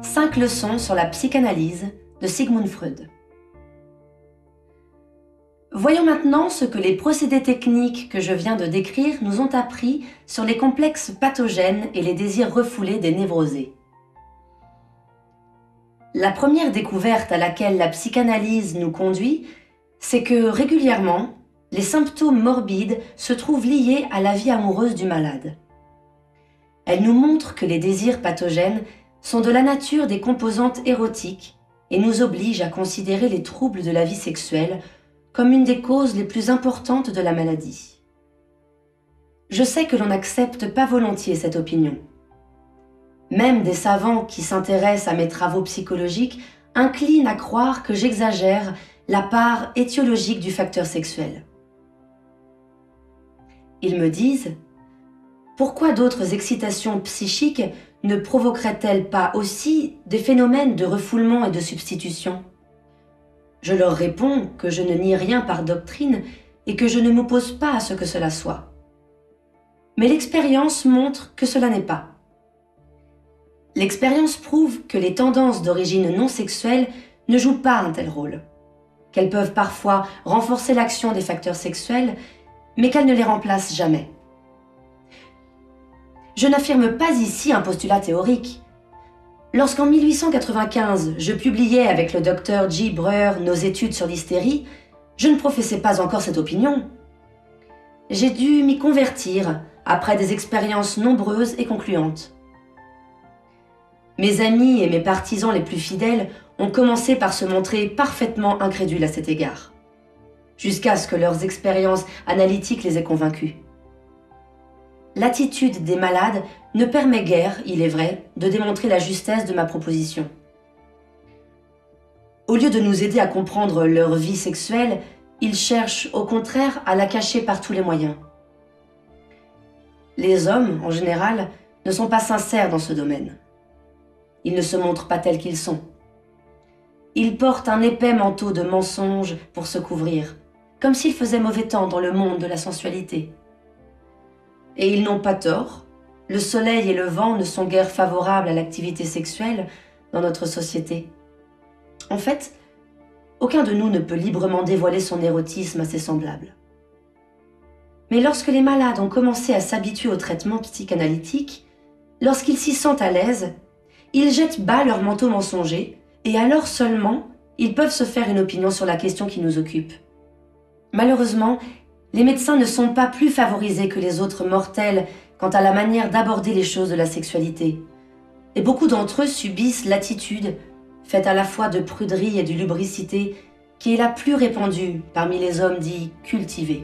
5 leçons sur la psychanalyse de Sigmund Freud. Voyons maintenant ce que les procédés techniques que je viens de décrire nous ont appris sur les complexes pathogènes et les désirs refoulés des névrosés. La première découverte à laquelle la psychanalyse nous conduit, c'est que régulièrement, les symptômes morbides se trouvent liés à la vie amoureuse du malade. Elle nous montre que les désirs pathogènes sont de la nature des composantes érotiques et nous obligent à considérer les troubles de la vie sexuelle comme une des causes les plus importantes de la maladie. Je sais que l'on n'accepte pas volontiers cette opinion. Même des savants qui s'intéressent à mes travaux psychologiques inclinent à croire que j'exagère la part étiologique du facteur sexuel. Ils me disent « Pourquoi d'autres excitations psychiques ne provoqueraient-elles pas aussi des phénomènes de refoulement et de substitution ?» Je leur réponds que je ne nie rien par doctrine et que je ne m'oppose pas à ce que cela soit. Mais l'expérience montre que cela n'est pas. L'expérience prouve que les tendances d'origine non sexuelle ne jouent pas un tel rôle, qu'elles peuvent parfois renforcer l'action des facteurs sexuels, mais qu'elles ne les remplacent jamais. Je n'affirme pas ici un postulat théorique. Lorsqu'en 1895, je publiais avec le docteur J. Breuer nos études sur l'hystérie, je ne professais pas encore cette opinion. J'ai dû m'y convertir après des expériences nombreuses et concluantes. Mes amis et mes partisans les plus fidèles ont commencé par se montrer parfaitement incrédules à cet égard, jusqu'à ce que leurs expériences analytiques les aient convaincus. L'attitude des malades ne permet guère, il est vrai, de démontrer la justesse de ma proposition. Au lieu de nous aider à comprendre leur vie sexuelle, ils cherchent au contraire à la cacher par tous les moyens. Les hommes, en général, ne sont pas sincères dans ce domaine. Ils ne se montrent pas tels qu'ils sont. Ils portent un épais manteau de mensonges pour se couvrir, comme s'il faisait mauvais temps dans le monde de la sensualité. Et ils n'ont pas tort, le soleil et le vent ne sont guère favorables à l'activité sexuelle dans notre société. En fait, aucun de nous ne peut librement dévoiler son érotisme à ses semblables. Mais lorsque les malades ont commencé à s'habituer au traitement psychanalytique, lorsqu'ils s'y sentent à l'aise, ils jettent bas leur manteau mensonger et alors seulement, ils peuvent se faire une opinion sur la question qui nous occupe. Malheureusement, les médecins ne sont pas plus favorisés que les autres mortels quant à la manière d'aborder les choses de la sexualité. Et beaucoup d'entre eux subissent l'attitude, faite à la fois de pruderie et de lubricité, qui est la plus répandue parmi les hommes dits cultivés.